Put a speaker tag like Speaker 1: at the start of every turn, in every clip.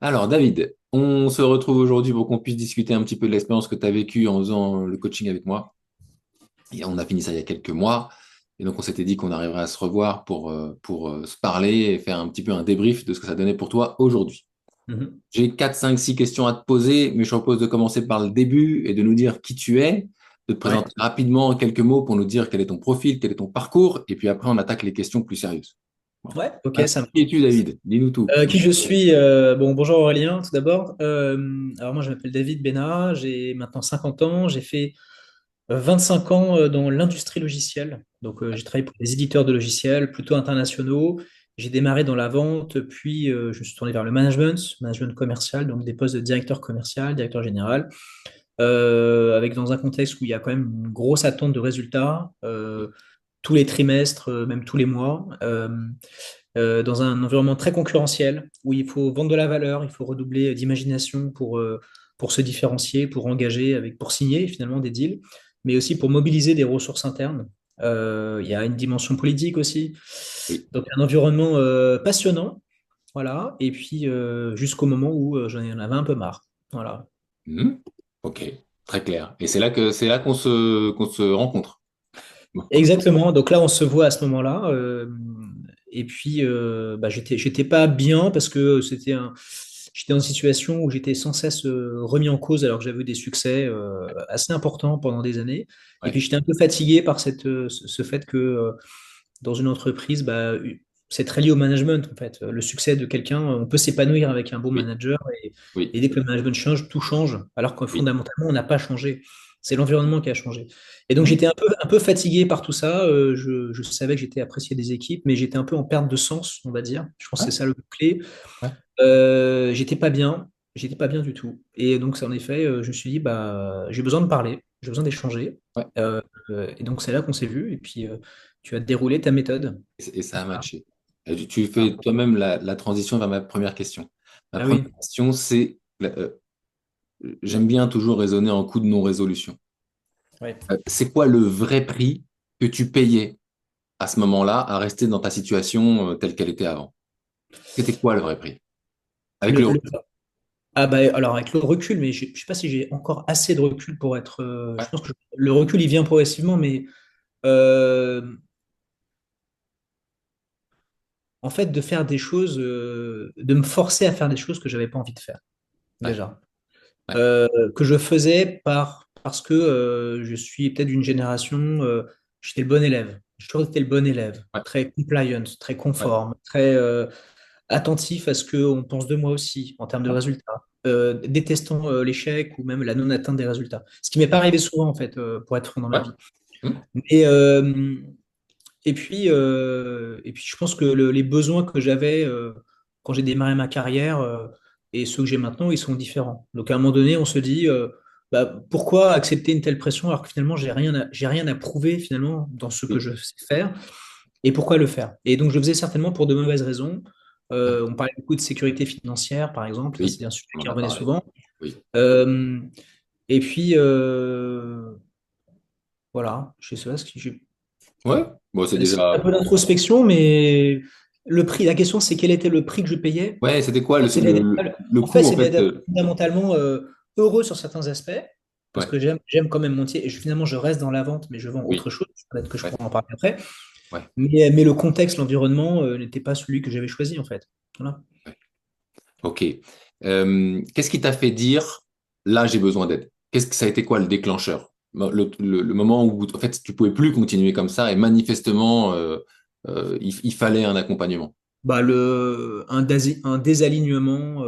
Speaker 1: Alors, David, on se retrouve aujourd'hui pour qu'on puisse discuter un petit peu de l'expérience que tu as vécue en faisant le coaching avec moi. Et on a fini ça il y a quelques mois. Et donc, on s'était dit qu'on arriverait à se revoir pour se parler et faire un petit peu un débrief de ce que ça donnait pour toi aujourd'hui.
Speaker 2: Mhm.
Speaker 1: J'ai 4, 5, 6 questions à te poser, mais je propose de commencer par le début et de nous dire qui tu es, de te
Speaker 2: Ouais.
Speaker 1: présenter rapidement en quelques mots pour nous dire quel est ton profil, quel est ton parcours, et puis après, on attaque les questions plus sérieuses. Bon.
Speaker 2: Ouais, ok,
Speaker 1: Alors,
Speaker 2: ça
Speaker 1: qui
Speaker 2: marche.
Speaker 1: es-tu, David? Dis-nous tout.
Speaker 2: Qui je suis? Bon, bonjour Aurélien, tout d'abord. Alors moi, je m'appelle David Bénard, j'ai maintenant 50 ans, j'ai fait 25 ans dans l'industrie logicielle. Donc, j'ai travaillé pour des éditeurs de logiciels plutôt internationaux. J'ai démarré dans la vente, puis je me suis tourné vers le management commercial, donc des postes de directeur commercial, directeur général, avec dans un contexte où il y a quand même une grosse attente de résultats, tous les trimestres, même tous les mois. Dans un environnement très concurrentiel où il faut vendre de la valeur, il faut redoubler d'imagination pour se différencier, pour engager, pour signer finalement des deals, mais aussi pour mobiliser des ressources internes. Il y a une dimension politique aussi.
Speaker 1: Oui.
Speaker 2: Donc un environnement passionnant, voilà. Et puis jusqu'au moment où j'en avais un peu marre. Voilà.
Speaker 1: Mhm. Ok, très clair. Et c'est là qu'on se rencontre. Bon.
Speaker 2: Exactement. Donc là, on se voit à ce moment-là. Et puis, bah, j'étais pas bien parce que j'étais dans une situation où j'étais sans cesse remis en cause alors que j'avais eu des succès assez importants pendant des années. Et puis,
Speaker 1: Ouais,
Speaker 2: j'étais un peu fatigué par ce fait que dans une entreprise, bah, c'est très lié au management en fait. Le succès de quelqu'un, on peut s'épanouir avec un bon
Speaker 1: oui,
Speaker 2: manager et
Speaker 1: oui,
Speaker 2: dès que le management change, tout change, alors que
Speaker 1: oui.
Speaker 2: fondamentalement, on n'a pas changé. C'est l'environnement qui a changé. Et donc
Speaker 1: Mhm.
Speaker 2: j'étais un peu fatigué par tout ça. Je savais que j'étais apprécié des équipes, mais j'étais un peu en perte de sens, on va dire. Je pense que
Speaker 1: Ouais,
Speaker 2: c'est ça le clé.
Speaker 1: ouais,
Speaker 2: J'étais pas bien, j'étais pas bien du tout. Et donc c'est en effet, je me suis dit, bah, j'ai besoin de parler, j'ai besoin d'échanger.
Speaker 1: ouais.
Speaker 2: Et donc c'est là qu'on s'est vu. Et puis tu as déroulé ta méthode.
Speaker 1: Et ça a
Speaker 2: Voilà.
Speaker 1: matché. Et tu fais toi-même la transition vers ma première question. Ma
Speaker 2: Ah
Speaker 1: première
Speaker 2: oui.
Speaker 1: question, c'est, j'aime bien toujours raisonner en coup de non-résolution.
Speaker 2: Ouais.
Speaker 1: C'est quoi le vrai prix que tu payais à ce moment-là à rester dans ta situation telle qu'elle était avant? C'était quoi le vrai prix? Avec
Speaker 2: Le,
Speaker 1: le
Speaker 2: le-
Speaker 1: recul.
Speaker 2: Ah bah alors avec le recul, mais je sais pas si j'ai encore assez de recul pour être. Je
Speaker 1: Ouais,
Speaker 2: pense que le recul il vient progressivement, mais euh, en fait de faire des choses, de me forcer à faire des choses que j'avais pas envie de faire
Speaker 1: ouais,
Speaker 2: déjà.
Speaker 1: ouais,
Speaker 2: Que je faisais parce que je suis peut-être d'une génération, j'étais le bon élève. J'ai toujours été le bon élève,
Speaker 1: ouais,
Speaker 2: très compliant, très
Speaker 1: ouais,
Speaker 2: conforme, très attentif à ce qu'on pense de moi aussi en termes de
Speaker 1: ouais.
Speaker 2: résultats, détestant l'échec ou même la non-atteinte des résultats. Ce qui m'est pas arrivé souvent en fait, pour être franc dans ma
Speaker 1: Ouais.
Speaker 2: vie.
Speaker 1: Hmm.
Speaker 2: Et, et puis je pense que les besoins que j'avais quand j'ai démarré ma carrière et ceux que j'ai maintenant, ils sont différents. Donc à un moment donné, on se dit, bah, pourquoi accepter une telle pression alors que finalement, j'ai rien à prouver finalement dans ce que
Speaker 1: Oui.
Speaker 2: je sais faire et pourquoi le faire. Et donc je le faisais certainement pour de mauvaises raisons.
Speaker 1: Ouais.
Speaker 2: On parlait beaucoup de sécurité financière, par exemple, ça
Speaker 1: Oui,
Speaker 2: c'est un sujet
Speaker 1: on en
Speaker 2: qui
Speaker 1: a
Speaker 2: revenait
Speaker 1: parlé.
Speaker 2: souvent.
Speaker 1: Oui.
Speaker 2: Euh, et puis voilà, je sais pas ce que j'ai.
Speaker 1: Ouais, bon, c'est
Speaker 2: C'est un
Speaker 1: déjà.
Speaker 2: peu d'introspection, mais le prix, la question c'est quel était le prix que je payais.
Speaker 1: Ouais, c'était quoi
Speaker 2: C'est
Speaker 1: le
Speaker 2: En fait,
Speaker 1: coût, en
Speaker 2: c'est
Speaker 1: fait.
Speaker 2: d'être fondamentalement heureux sur certains aspects, parce
Speaker 1: Ouais,
Speaker 2: que j'aime quand même mon métier, et finalement je reste dans la vente, mais je vends
Speaker 1: oui,
Speaker 2: autre chose, peut-être que je
Speaker 1: ouais,
Speaker 2: pourrais en parler après.
Speaker 1: ouais,
Speaker 2: Mais le contexte, l'environnement n'était pas celui que j'avais choisi en fait. Voilà.
Speaker 1: ouais. Ok. Qu'est-ce qui t'a fait dire, là, j'ai besoin d'aide? Qu'est-ce que ça a été quoi le déclencheur? Le moment où, en fait, tu pouvais plus continuer comme ça et manifestement, il fallait un accompagnement.
Speaker 2: Bah, un désalignement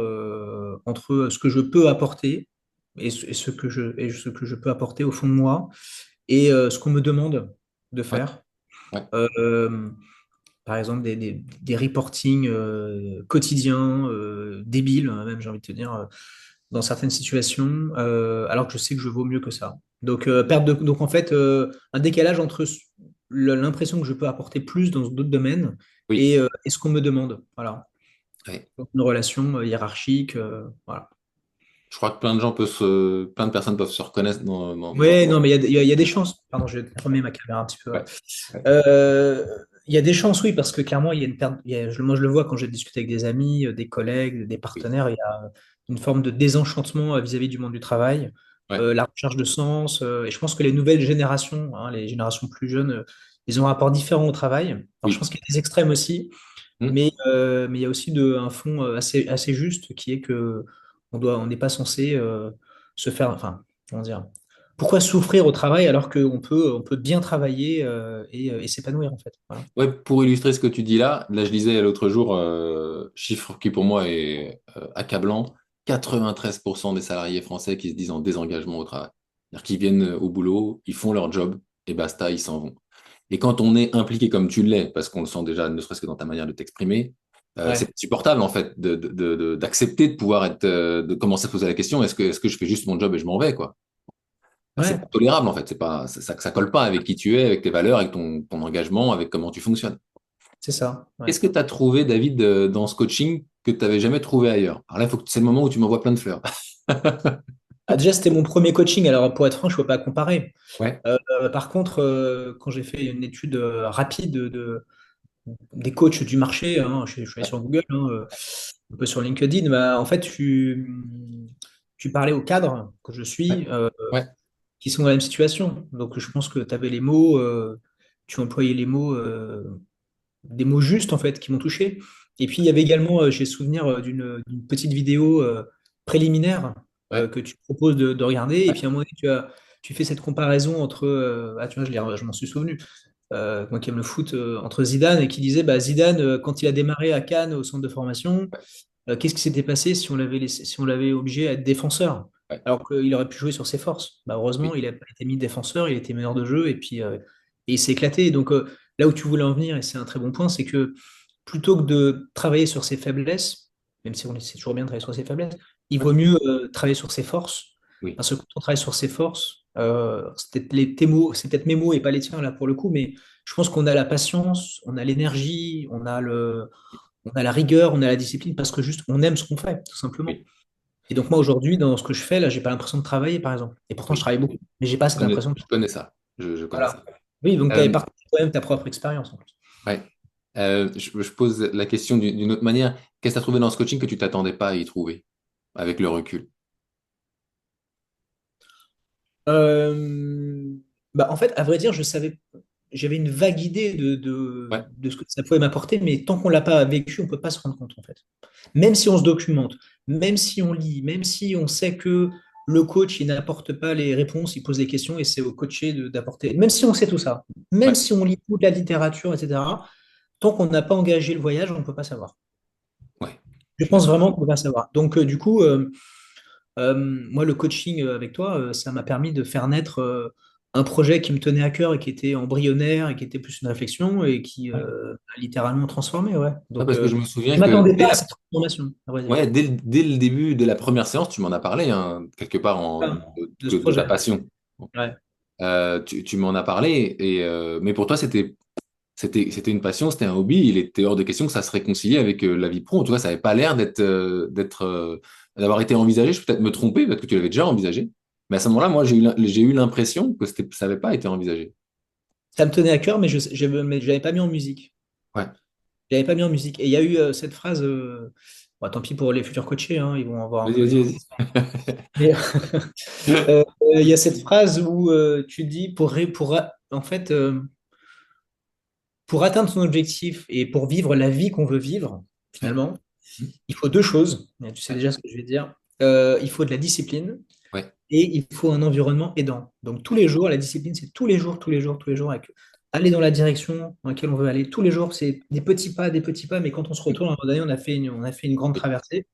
Speaker 2: entre ce que je peux apporter et ce que je peux apporter au fond de moi et ce qu'on me demande de
Speaker 1: Ouais,
Speaker 2: faire.
Speaker 1: ouais,
Speaker 2: Euh, Par exemple, des reportings quotidiens, débiles, hein, même j'ai envie de te dire, dans certaines situations, alors que je sais que je vaux mieux que ça. Donc, donc en fait, un décalage entre l'impression que je peux apporter plus dans d'autres domaines
Speaker 1: oui.
Speaker 2: et ce qu'on me demande. Voilà.
Speaker 1: Ouais.
Speaker 2: Donc, une relation hiérarchique, voilà.
Speaker 1: Je crois que plein de personnes peuvent se reconnaître dans.
Speaker 2: Ouais, non, mais il y a des chances. Pardon, je vais fermer ma caméra un petit peu.
Speaker 1: Ouais, ouais,
Speaker 2: Euh, Il y a des chances, oui, parce que clairement, il y a une perte. Moi, je le vois quand j'ai discuté avec des amis, des collègues, des
Speaker 1: Oui,
Speaker 2: partenaires, il y a une forme de désenchantement vis-à-vis du monde du travail,
Speaker 1: ouais,
Speaker 2: la recherche de sens. Et je pense que les nouvelles générations, hein, les générations plus jeunes, ils ont un rapport différent au travail. Alors, je
Speaker 1: oui.
Speaker 2: pense qu'il y a des extrêmes aussi,
Speaker 1: Hmm.
Speaker 2: mais il y a aussi un fond assez juste qui est que on n'est pas censé se faire. Enfin, comment dire? Pourquoi souffrir au travail alors qu'on peut bien travailler et s'épanouir, en fait. Voilà.
Speaker 1: Ouais, pour illustrer ce que tu dis là, je disais l'autre jour, chiffre qui pour moi est accablant, 93% des salariés français qui se disent en désengagement au travail. C'est-à-dire qu'ils viennent au boulot, ils font leur job et basta, ils s'en vont. Et quand on est impliqué comme tu l'es, parce qu'on le sent déjà, ne serait-ce que dans ta manière de t'exprimer, c'est
Speaker 2: Ouais,
Speaker 1: insupportable en fait d'accepter de pouvoir être, de commencer à se poser la question, est-ce que je fais juste mon job et je m'en vais, quoi. Enfin, c'est
Speaker 2: ouais,
Speaker 1: pas tolérable en fait, c'est pas, ça colle pas avec qui tu es, avec tes valeurs, avec ton engagement, avec comment tu fonctionnes.
Speaker 2: c'est ça. Ouais.
Speaker 1: Qu'est-ce que tu as trouvé, David, dans ce coaching que tu n'avais jamais trouvé ailleurs? Alors là, c'est le moment où tu m'envoies plein de fleurs.
Speaker 2: Ah, déjà, c'était mon premier coaching. Alors, pour être franc, je ne peux pas comparer.
Speaker 1: Ouais,
Speaker 2: Par contre, quand j'ai fait une étude rapide des coachs du marché, hein, je suis allé
Speaker 1: ouais,
Speaker 2: sur Google, hein, un peu sur LinkedIn, bah, en fait, tu parlais aux cadres que je
Speaker 1: ouais,
Speaker 2: suis,
Speaker 1: ouais,
Speaker 2: qui sont dans la même situation. Donc, je pense que tu avais les mots, tu employais les mots, des mots justes, en fait, qui m'ont touché. Et puis, il y avait également, j'ai souvenir d'une petite vidéo préliminaire
Speaker 1: ouais,
Speaker 2: que tu proposes de regarder. Et
Speaker 1: ouais,
Speaker 2: puis, à un moment donné, tu fais cette comparaison entre, ah, tu vois, je m'en suis souvenu, moi qui aime le foot, entre Zidane et qui disait, bah, Zidane, quand il a démarré à Cannes au centre de formation, qu'est-ce qui s'était passé si on l'avait obligé à être défenseur,
Speaker 1: ouais,
Speaker 2: alors qu'il aurait pu jouer sur ses forces? Bah, heureusement,
Speaker 1: oui,
Speaker 2: il a pas été mis défenseur, il était meneur de jeu et il s'est éclaté. Donc là où tu voulais en venir, et c'est un très bon point, c'est que plutôt que de travailler sur ses faiblesses, même si c'est toujours bien de travailler sur ses faiblesses, il
Speaker 1: ouais,
Speaker 2: vaut mieux travailler sur ses forces.
Speaker 1: oui,
Speaker 2: Parce que quand on travaille sur ses forces, tes mots, c'est peut-être mes mots et pas les tiens là pour le coup, mais je pense qu'on a la patience, on a l'énergie, on a la rigueur, on a la discipline parce que juste on aime ce qu'on fait, tout simplement.
Speaker 1: oui,
Speaker 2: Et donc moi aujourd'hui, dans ce que je fais, là, j'ai pas l'impression de travailler, par exemple. Et pourtant, je
Speaker 1: oui.
Speaker 2: travaille beaucoup, mais j'ai pas cette impression de...
Speaker 1: Je connais ça. Je connais
Speaker 2: Voilà.
Speaker 1: ça.
Speaker 2: Oui, donc tu avais
Speaker 1: Euh,
Speaker 2: partagé quand même ta propre expérience, en plus.
Speaker 1: ouais. Je pose la question d'une autre manière. Qu'est-ce que tu as trouvé dans ce coaching que tu t'attendais pas à y trouver avec le recul?
Speaker 2: Euh, Bah, en fait, à vrai dire, j'avais une vague idée
Speaker 1: Ouais,
Speaker 2: de ce que ça pouvait m'apporter, mais tant qu'on l'a pas vécu, on peut pas se rendre compte, en fait. Même si on se documente, même si on lit, même si on sait que le coach, il n'apporte pas les réponses, il pose les questions et c'est au coaché d'apporter, même si on sait tout ça, même
Speaker 1: ouais,
Speaker 2: si on lit toute la littérature, etc., tant qu'on n'a pas engagé le voyage, on ne peut pas savoir.
Speaker 1: ouais.
Speaker 2: Je
Speaker 1: Je suis
Speaker 2: pense
Speaker 1: d'accord.
Speaker 2: vraiment qu'on ne peut pas savoir. Donc, du coup, moi, le coaching avec toi, ça m'a permis de faire naître un projet qui me tenait à cœur et qui était embryonnaire et qui était plus une réflexion et qui
Speaker 1: Ouais.
Speaker 2: a littéralement transformé. Ouais.
Speaker 1: Ouais,
Speaker 2: Donc,
Speaker 1: parce que je me souviens
Speaker 2: je ne
Speaker 1: que
Speaker 2: m'attendais pas à cette transformation, à vrai dire,
Speaker 1: ouais, dès le début de la première séance, tu m'en as parlé, hein, quelque part
Speaker 2: ah, de ce
Speaker 1: de ta
Speaker 2: projet.
Speaker 1: passion.
Speaker 2: Ouais.
Speaker 1: Tu m'en as parlé, mais pour toi, c'était une passion, c'était un hobby. Il était hors de question que ça se réconcilie avec la vie pro. En tout cas, ça n'avait pas l'air d'avoir été envisagé. Je peux peut-être me tromper, peut-être que tu l'avais déjà envisagé. Mais à ce moment-là, moi, j'ai eu l'impression que ça n'avait pas été envisagé.
Speaker 2: Ça me tenait à cœur, mais mais je l'avais pas mis en musique.
Speaker 1: Ouais.
Speaker 2: Je l'avais pas mis en musique. Et il y a eu cette phrase, bon, tant pis pour les futurs coachés, hein, ils vont avoir un
Speaker 1: Vas-y,
Speaker 2: mauvais
Speaker 1: vas-y,
Speaker 2: souvenir.
Speaker 1: vas-y.
Speaker 2: Mais il y a cette phrase où tu dis, en fait, pour atteindre son objectif et pour vivre la vie qu'on veut vivre,
Speaker 1: Ouais.
Speaker 2: finalement, il faut deux choses. Et tu sais
Speaker 1: Ouais.
Speaker 2: déjà ce que je vais dire. Il faut de la discipline
Speaker 1: Ouais.
Speaker 2: et il faut un environnement aidant. Donc tous les jours, la discipline, c'est tous les jours, tous les jours, tous les jours, aller dans la direction dans laquelle on veut aller. Tous les jours, c'est des petits pas, mais quand on se retourne, à un moment donné, on a fait une grande
Speaker 1: Oui.
Speaker 2: traversée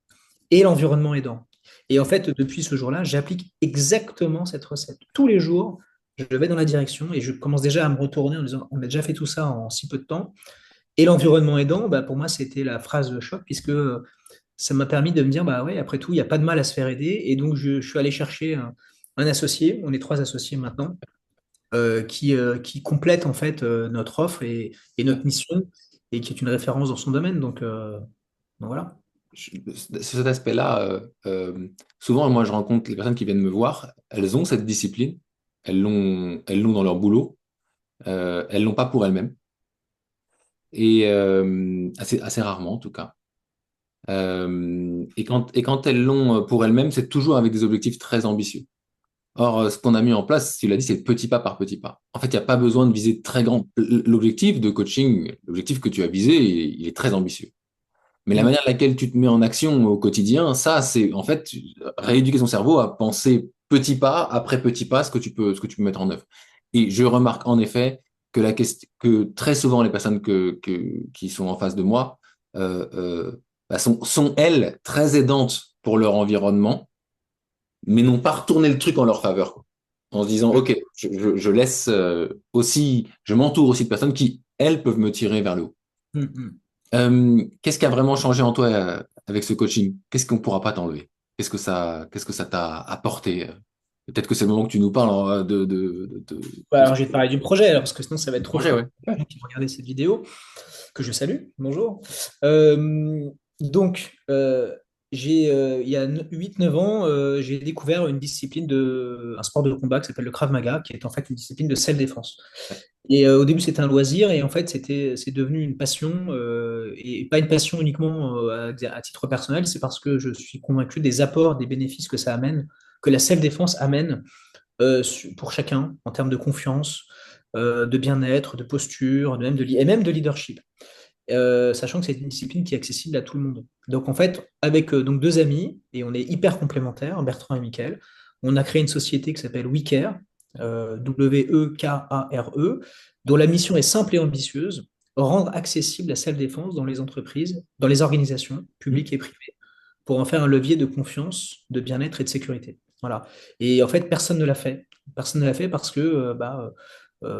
Speaker 2: et l'environnement aidant. Et en fait, depuis ce jour-là, j'applique exactement cette recette. Tous les jours, je vais dans la direction et je commence déjà à me retourner en disant, on a déjà fait tout ça en si peu de temps. Et l'environnement aidant, bah, pour moi, c'était la phrase de choc, puisque ça m'a permis de me dire, bah ouais, après tout, il n'y a pas de mal à se faire aider. Et donc, je suis allé chercher un associé, on est trois associés maintenant, qui complète en fait notre offre et
Speaker 1: Ouais.
Speaker 2: notre mission, et qui est une référence dans son domaine. Donc voilà.
Speaker 1: Sur cet aspect-là, souvent, moi, je rencontre les personnes qui viennent me voir, elles ont cette discipline, elles l'ont dans leur boulot, elles l'ont pas pour elles-mêmes. et assez rarement en tout cas. Et quand elles l'ont pour elles-mêmes, c'est toujours avec des objectifs très ambitieux. Or, ce qu'on a mis en place, tu l'as dit, c'est petit pas par petit pas. En fait, il n'y a pas besoin de viser très grand. L'objectif de coaching, l'objectif que tu as visé, il est très ambitieux. Mais la
Speaker 2: Mm.
Speaker 1: manière à laquelle tu te mets en action au quotidien, ça, c'est en fait rééduquer son cerveau à penser petit pas après petit pas ce que tu peux mettre en œuvre. Et je remarque en effet que que très souvent les personnes qui sont en face de moi sont elles très aidantes pour leur environnement, mais n'ont pas retourné le truc en leur faveur, quoi. En se disant,
Speaker 2: Mm.
Speaker 1: OK, je laisse aussi, je m'entoure aussi de personnes qui, elles, peuvent me tirer vers le haut.
Speaker 2: Mm. Mm.
Speaker 1: Qu'est-ce qui a vraiment changé en toi avec ce coaching? Qu'est-ce qu'on ne pourra pas t'enlever? Qu'est-ce que ça t'a apporté? Peut-être que c'est le moment que tu nous parles
Speaker 2: Ouais,
Speaker 1: de ce
Speaker 2: alors, je vais te parler du projet, alors, parce que sinon, ça va être trop
Speaker 1: projet,
Speaker 2: flou
Speaker 1: ouais.
Speaker 2: pour les gens qui vont regarder cette vidéo, que je salue. Bonjour. Euh, donc, il y a 8-9 ans, j'ai découvert une discipline un sport de combat qui s'appelle le Krav Maga, qui est en fait une discipline de self-défense. Et au début, c'était un loisir, et en fait, c'est devenu une passion, et pas une passion uniquement à titre personnel, c'est parce que je suis convaincu des apports, des bénéfices que ça amène, que la self-défense amène pour chacun en termes de confiance, de bien-être, de posture, et même de leadership. Sachant que c'est une discipline qui est accessible à tout le monde. Donc en fait, avec donc deux amis, et on est hyper complémentaires, Bertrand et Mickaël, on a créé une société qui s'appelle WeCare, WEKARE, dont la mission est simple et ambitieuse, rendre accessible la self-défense dans les entreprises, dans les organisations publiques et privées, pour en faire un levier de confiance, de bien-être et de sécurité. Voilà. Et en fait, personne ne l'a fait. Personne ne l'a fait parce que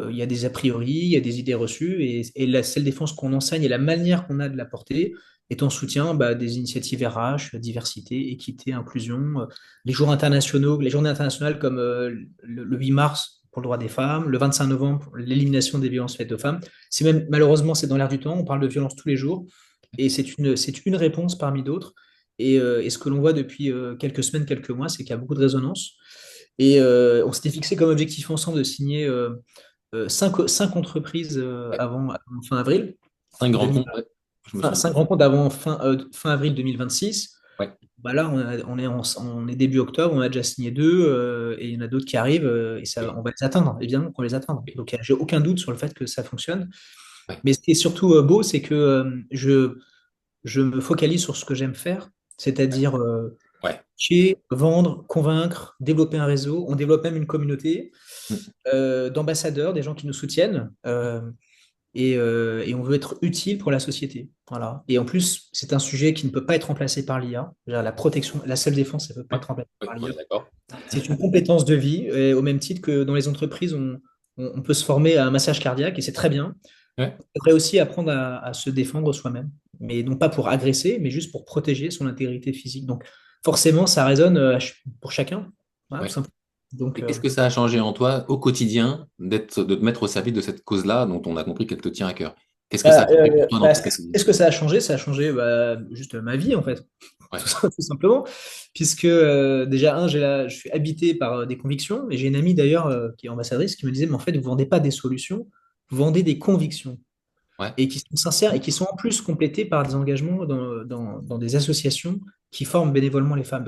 Speaker 2: il y a des a priori, il y a des idées reçues, et la seule défense qu'on enseigne et la manière qu'on a de la porter est en soutien des initiatives RH, diversité, équité, inclusion, les jours internationaux, les journées internationales comme le 8 mars pour le droit des femmes, le 25 novembre pour l'élimination des violences faites aux femmes. C'est même, malheureusement, c'est dans l'air du temps, on parle de violence tous les jours, et c'est une réponse parmi d'autres. Et ce que l'on voit depuis quelques semaines, quelques mois, c'est qu'il y a beaucoup de résonance. Et on s'était fixé comme objectif ensemble de signer cinq entreprises avant fin avril.
Speaker 1: 5 grands
Speaker 2: 2000
Speaker 1: comptes, ouais. Je me
Speaker 2: enfin,
Speaker 1: souviens.
Speaker 2: 5 rencontres avant fin avril 2026.
Speaker 1: Ouais.
Speaker 2: Bah là, on est début octobre, on a déjà signé deux, et il y en a d'autres qui arrivent, et
Speaker 1: Oui,
Speaker 2: on va les atteindre, évidemment qu'on va les atteindre.
Speaker 1: oui,
Speaker 2: Donc, j'ai aucun doute sur le fait que ça fonctionne.
Speaker 1: ouais.
Speaker 2: Mais ce qui est surtout beau, c'est que je me focalise sur ce que j'aime faire, c'est-à-dire
Speaker 1: Ouais.
Speaker 2: pitcher, vendre, convaincre, développer un réseau. On développe même une communauté
Speaker 1: Mm.
Speaker 2: d'ambassadeurs, des gens qui nous soutiennent, et on veut être utile pour la société. Voilà. Et en plus, c'est un sujet qui ne peut pas être remplacé par l'IA. La protection, la seule défense, ça ne peut pas
Speaker 1: Ouais.
Speaker 2: être remplacé
Speaker 1: Ouais,
Speaker 2: par
Speaker 1: on
Speaker 2: l'IA.
Speaker 1: est d'accord.
Speaker 2: C'est une compétence de vie, et au même titre que dans les entreprises, on peut se former à un massage cardiaque, et c'est très bien.
Speaker 1: Ouais.
Speaker 2: On devrait aussi apprendre à se défendre soi-même, mais non pas pour agresser, mais juste pour protéger son intégrité physique. Donc, forcément, ça résonne pour chacun. Voilà, tout
Speaker 1: Ouais.
Speaker 2: simplement. Donc,
Speaker 1: Et qu'est-ce que ça a changé en toi au quotidien de te mettre au service de cette cause-là dont on a compris qu'elle te tient à cœur? Qu'est-ce que ça a changé pour toi dans ton quotidien?
Speaker 2: qu'est-ce que ça a changé? Ça a changé juste ma vie, en fait,
Speaker 1: Ouais.
Speaker 2: tout simplement. Puisque déjà, je suis habité par des convictions, et j'ai une amie d'ailleurs qui est ambassadrice qui me disait, mais en fait, vous ne vendez pas des solutions, vous vendez des convictions,
Speaker 1: Ouais.
Speaker 2: et qui sont sincères et qui sont en plus complétés par des engagements dans des associations qui forment bénévolement les femmes.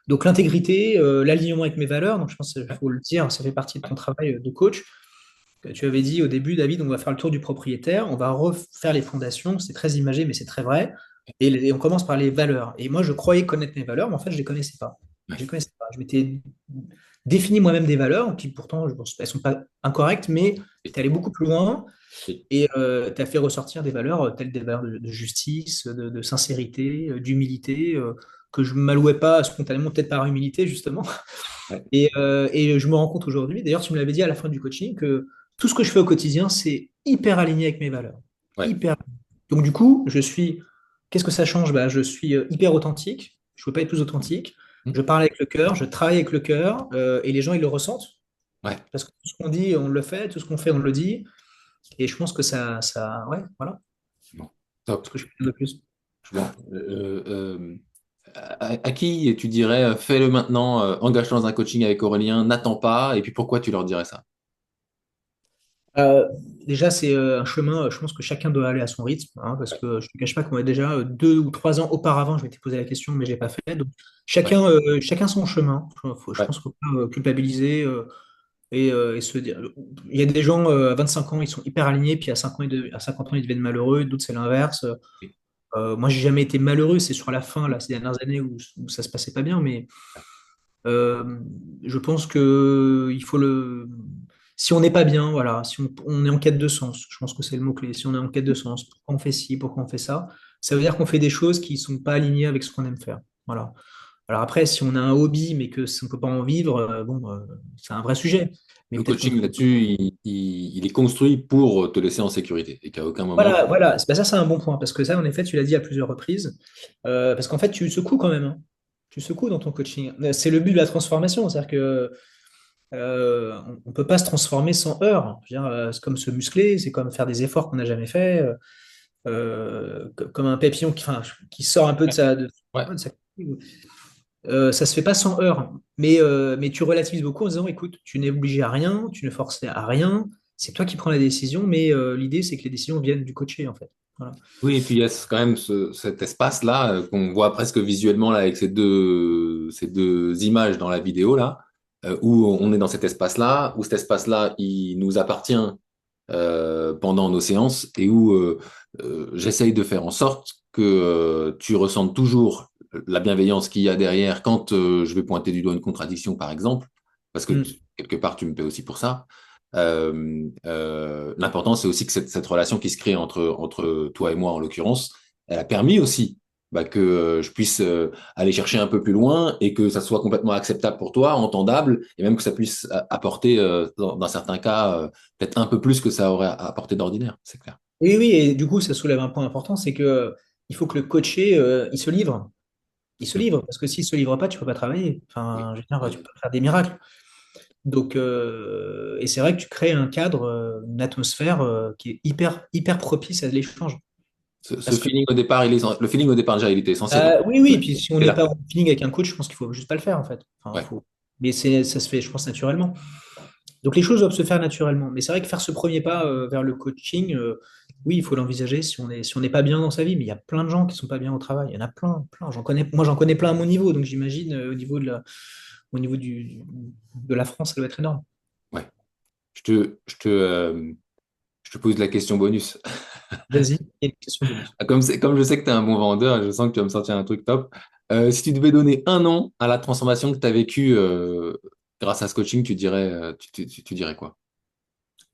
Speaker 2: Donc l'intégrité, l'alignement avec mes valeurs, donc je pense qu'il
Speaker 1: Ouais.
Speaker 2: faut le dire, ça fait partie de
Speaker 1: Ouais.
Speaker 2: ton travail de coach. Tu avais dit au début, David, on va faire le tour du propriétaire, on va refaire les fondations, c'est très imagé, mais c'est très vrai. Et on commence par les valeurs. Et moi, je croyais connaître mes valeurs, mais en fait, je ne les connaissais pas. Je
Speaker 1: Ouais.
Speaker 2: les connaissais pas. Je m'étais défini moi-même des valeurs, qui pourtant, elles ne sont pas incorrectes, mais
Speaker 1: Oui.
Speaker 2: tu es allé beaucoup plus loin.
Speaker 1: Oui.
Speaker 2: Et tu as fait ressortir des valeurs telles des valeurs de justice, de sincérité, d'humilité, que je ne m'allouais pas spontanément, peut-être par humilité, justement.
Speaker 1: Ouais.
Speaker 2: Et je me rends compte aujourd'hui, d'ailleurs, tu me l'avais dit à la fin du coaching, que tout ce que je fais au quotidien, c'est hyper aligné avec mes valeurs.
Speaker 1: Ouais.
Speaker 2: Hyper. Donc, du coup, qu'est-ce que ça change? Je suis hyper authentique. Je ne peux pas être plus authentique.
Speaker 1: Hmm.
Speaker 2: Je parle avec le cœur, je travaille avec le cœur, et les gens, ils le ressentent.
Speaker 1: Ouais.
Speaker 2: Parce que tout ce qu'on dit, on le fait, tout ce qu'on fait, on le dit. Et je pense que ouais, voilà
Speaker 1: Bon. Top.
Speaker 2: ce que je fais de plus.
Speaker 1: Bon. À qui tu dirais fais-le maintenant, engage-toi dans un coaching avec Aurélien, n'attends pas, et puis pourquoi tu leur dirais ça?
Speaker 2: déjà, c'est un chemin, je pense que chacun doit aller à son rythme, hein, parce que je ne te cache pas qu'on a déjà 2 ou 3 ans auparavant, je m'étais posé la question, mais je l'ai pas fait. Donc,
Speaker 1: Ouais,
Speaker 2: chacun son chemin. Je
Speaker 1: ouais,
Speaker 2: pense qu'il ne faut pas culpabiliser et se dire. Il y a des gens à 25 ans, ils sont hyper alignés, puis à 5 ans, à 50 ans, ils deviennent malheureux, d'autres, c'est l'inverse. Moi, j'ai jamais été malheureux, c'est sur la fin, là, ces dernières années où ça se passait pas bien, mais euh, je pense que il faut le. Si on n'est pas bien, voilà, si on est en quête de sens, je pense que c'est le mot-clé. Si on est en quête de sens, pourquoi on fait ci, pourquoi on fait ça, ça veut dire qu'on fait des choses qui sont pas alignées avec ce qu'on aime faire. Voilà. Alors après, si on a un hobby, mais que on peut pas en vivre, bon, c'est un vrai sujet. Mais
Speaker 1: le
Speaker 2: peut-être qu'on
Speaker 1: coaching
Speaker 2: peut.
Speaker 1: là-dessus, il est construit pour te laisser en sécurité et qu'à aucun moment.
Speaker 2: Voilà, voilà. Ça, c'est un bon point, parce que ça, en effet, tu l'as dit à plusieurs reprises. Parce qu'en fait, tu secoues quand même, hein. Tu secoues dans ton coaching. C'est le but de la transformation. C'est-à-dire que on ne peut pas se transformer sans heurts. Je veux dire, c'est comme se muscler, c'est comme faire des efforts qu'on n'a jamais fait, comme un papillon enfin, qui sort un peu de
Speaker 1: Ouais,
Speaker 2: sa,
Speaker 1: ouais.
Speaker 2: de sa ça se fait pas sans heurts. Mais tu relativises beaucoup en disant, écoute, tu n'es obligé à rien, tu ne forces à rien, c'est toi qui prends la décision, mais l'idée, c'est que les décisions viennent du coaché, en fait. Voilà.
Speaker 1: Oui, et puis il y a quand même cet espace-là qu'on voit presque visuellement là, avec ces deux images dans la vidéo là, où on est dans cet espace-là, où cet espace-là, il nous appartient pendant nos séances et où j'essaye de faire en sorte que tu ressentes toujours la bienveillance qu'il y a derrière quand je vais pointer du doigt une contradiction, par exemple, parce que
Speaker 2: Mm.
Speaker 1: quelque part, tu me paies aussi pour ça. L'important, c'est aussi que cette relation qui se crée entre toi et moi, en l'occurrence, elle a permis aussi que je puisse aller chercher un peu plus loin et que ça soit complètement acceptable pour toi, entendable, et même que ça puisse apporter, dans certains cas, peut-être un peu plus que ça aurait apporté d'ordinaire, c'est clair.
Speaker 2: Oui, oui, et du coup, ça soulève un point important, c'est que il faut que le coaché, il se livre. Il se
Speaker 1: Mm.
Speaker 2: livre, parce que s'il se livre pas, tu peux pas travailler.
Speaker 1: Oui.
Speaker 2: Enfin, je veux dire, tu
Speaker 1: Oui.
Speaker 2: peux pas faire des miracles. Donc, et c'est vrai que tu crées un cadre, une atmosphère qui est hyper, hyper propice à l'échange.
Speaker 1: Ce
Speaker 2: Parce que,
Speaker 1: feeling au départ, le feeling au départ déjà, il était essentiel.
Speaker 2: oui, oui, et
Speaker 1: Ouais.
Speaker 2: puis si on
Speaker 1: C'est
Speaker 2: n'est
Speaker 1: là.
Speaker 2: pas en feeling avec un coach, je pense qu'il faut juste pas le faire, en fait. Enfin,
Speaker 1: Ouais.
Speaker 2: faut. Mais ça se fait, je pense, naturellement. Donc, les choses doivent se faire naturellement. Mais c'est vrai que faire ce premier pas vers le coaching, oui, il faut l'envisager si on n'est pas bien dans sa vie. Mais il y a plein de gens qui sont pas bien au travail. Il y en a plein, plein. Moi, j'en connais plein à mon niveau. Donc, j'imagine au niveau de la France, ça doit être énorme.
Speaker 1: Ouais. Je te pose la question bonus.
Speaker 2: Vas-y, il y a une question bonus.
Speaker 1: Comme je sais que tu es un bon vendeur, je sens que tu vas me sortir un truc top. Si tu devais donner un nom à la transformation que tu as vécue grâce à ce coaching, tu dirais quoi?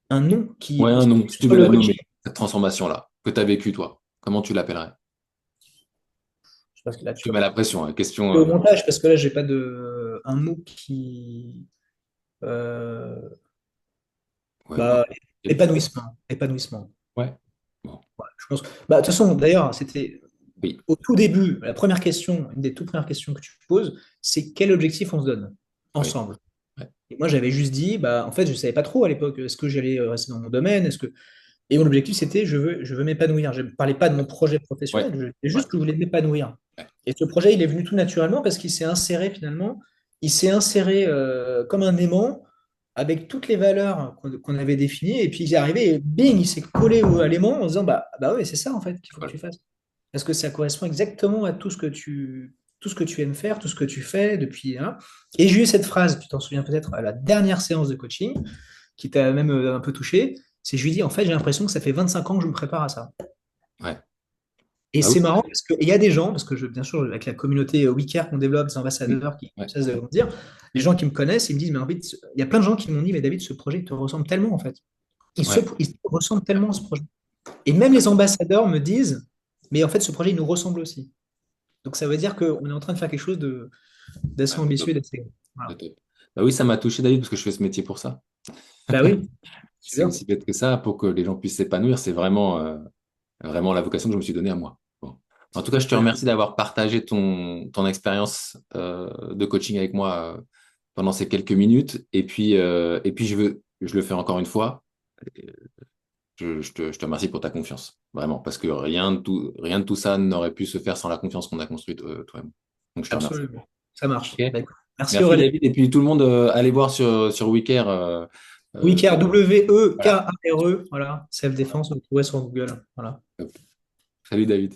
Speaker 2: Un nom
Speaker 1: Ouais,
Speaker 2: qui
Speaker 1: un nom, si tu
Speaker 2: sur
Speaker 1: veux
Speaker 2: le
Speaker 1: la
Speaker 2: coaching.
Speaker 1: nommer, cette transformation-là, que tu as vécue, toi. Comment tu l'appellerais?
Speaker 2: Je sais pas, parce que là,
Speaker 1: Je te mets la pression, hein. Question.
Speaker 2: au montage, parce que là, j'ai pas de un mot qui euh,
Speaker 1: Ouais,
Speaker 2: bah,
Speaker 1: quelque chose.
Speaker 2: épanouissement. Épanouissement.
Speaker 1: Ouais. Bon,
Speaker 2: Je pense. Bah, de toute façon, d'ailleurs, c'était
Speaker 1: oui,
Speaker 2: au tout début, la première question, une des toutes premières questions que tu poses, c'est quel objectif on se donne
Speaker 1: oui.
Speaker 2: ensemble.
Speaker 1: Ouais,
Speaker 2: Et moi, j'avais juste dit, bah, en fait, je savais pas trop à l'époque, est-ce que j'allais rester dans mon domaine, est-ce que. Et mon objectif, c'était, je veux m'épanouir. Je ne parlais pas de mon projet
Speaker 1: ouais,
Speaker 2: professionnel, je disais
Speaker 1: ouais,
Speaker 2: juste que je voulais m'épanouir.
Speaker 1: ouais,
Speaker 2: Et ce projet, il est venu tout naturellement parce qu'il s'est inséré finalement, il s'est inséré comme un aimant avec toutes les valeurs qu'on avait définies. Et puis il est arrivé et bing, il s'est collé à l'aimant en disant, bah ouais, c'est ça en fait qu'il faut que
Speaker 1: voilà.
Speaker 2: tu fasses. Parce que ça correspond exactement à tout ce que tu aimes faire, tout ce que tu fais depuis. Hein. Et j'ai eu cette phrase, tu t'en souviens peut-être, à la dernière séance de coaching, qui t'a même un peu touché. C'est je lui dis, en fait, j'ai l'impression que ça fait 25 ans que je me prépare à ça.
Speaker 1: Ouais.
Speaker 2: Et
Speaker 1: Bah oui,
Speaker 2: c'est marrant parce qu'il y a des gens, parce que bien sûr, avec la communauté WeCare qu'on développe, des
Speaker 1: oui,
Speaker 2: ambassadeurs qui
Speaker 1: ouais,
Speaker 2: cessent de grandir, les gens qui me connaissent, ils me disent, mais en fait, il y a plein de gens qui m'ont dit, mais David, ce projet te ressemble tellement en fait.
Speaker 1: ouais,
Speaker 2: Il se ressemble tellement à ce projet. Et même les ambassadeurs me disent, mais en fait, ce projet, il nous ressemble aussi. Donc ça veut dire qu'on est en train de faire quelque chose d'assez
Speaker 1: ouais, de
Speaker 2: ambitieux,
Speaker 1: top,
Speaker 2: d'assez.
Speaker 1: de
Speaker 2: Voilà.
Speaker 1: top. Bah oui, ça m'a touché, David, parce que je fais ce métier pour ça.
Speaker 2: Bah oui, c'est
Speaker 1: C'est
Speaker 2: bien.
Speaker 1: aussi bête que ça, pour que les gens puissent s'épanouir. C'est vraiment la vocation que je me suis donnée à moi. Bon. En tout cas, je te remercie d'avoir partagé ton expérience de coaching avec moi pendant ces quelques minutes. Et puis je le fais encore une fois. Je te remercie pour ta confiance, vraiment, parce que rien de tout ça n'aurait pu se faire sans la confiance qu'on a construite, toi et moi. Donc, je te remercie.
Speaker 2: Absolument. Ça marche.
Speaker 1: Ok.
Speaker 2: Bah, écoute, merci
Speaker 1: Merci,
Speaker 2: Aurélien.
Speaker 1: David. Et puis, tout le monde, allez voir sur WeCare.
Speaker 2: Oui, K-R,
Speaker 1: Voilà.
Speaker 2: W-E-K-A-R-E, voilà, self-défense, vous trouvez sur Google. Voilà.
Speaker 1: Hop. Salut David.